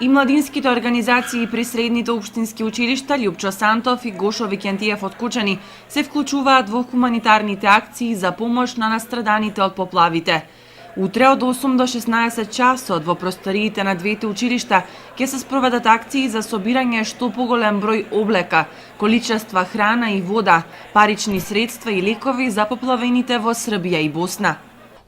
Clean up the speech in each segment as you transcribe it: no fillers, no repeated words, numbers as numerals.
И младинските организации при средните општински училишта Љупчо Сантов и Гошо Викентиев од Кучани се вклучуваат во хуманитарните акции за помош на настраданите од поплавите. Утре од 8 до 16 часот во просториите на двете училишта ќе се спроведат акции за собирање што поголем број облека, количества храна и вода, парични средства и лекови за поплавените во Србија и Босна.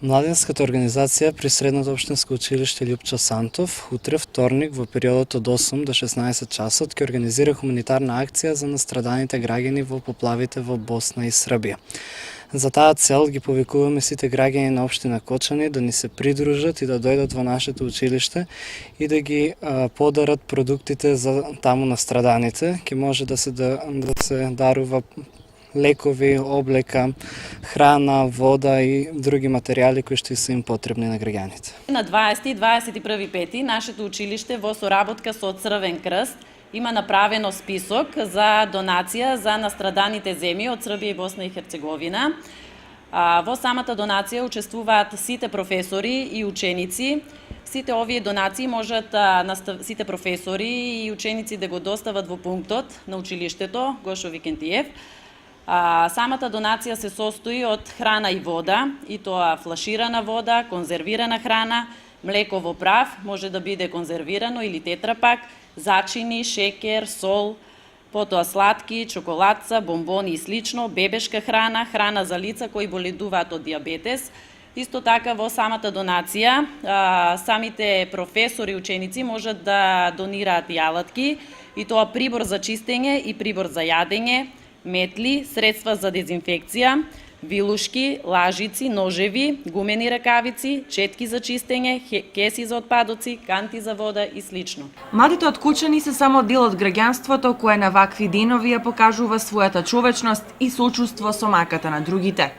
Младинската организација при Средното општинско училиште Љупчо Сантов утре вторник во периодот од 8 до 16 часот ќе организира хуманитарна акција за настраданите граѓани во поплавите во Босна и Србија. За таа цел ги повикуваме сите граѓани на општина Кочани да ни се придружат и да дојдат во нашето училиште и да ги подарат продуктите за таму настраданите. Ќе може да се дарува лекови, облека, храна, вода и други материјали кои што се им потребни на граѓаните. На 20 и 21.5 нашето училиште во соработка со Црвен крст има направено список за донација за настраданите земји од Србија и Босна и Херцеговина. Во самата донација учествуваат сите професори и ученици. Сите овие донации можат сите професори и ученици да го достават во пунктот на училиштето Гошо Викентиев. Самата донација се состои од храна и вода, и тоа флаширана вода, конзервирана храна, млеко во прав, може да биде конзервирано или тетрапак, зачини, шекер, сол, потоа сладки, чоколадца, бомбони и слично, бебешка храна, храна за лица кои боледуваат од диабетес. Исто така во самата донација, самите професори и ученици можат да донираат и алатки, и тоа прибор за чистење и прибор за јадење, метли, средства за дезинфекција, вилушки, лажици, ножеви, гумени ракавици, четки за чистење, кеси за отпадоци, канти за вода и слично. Младите од Кучани се само дел од граѓанството кое на вакви денови ја покажува својата човечност и сочувство со маката на другите.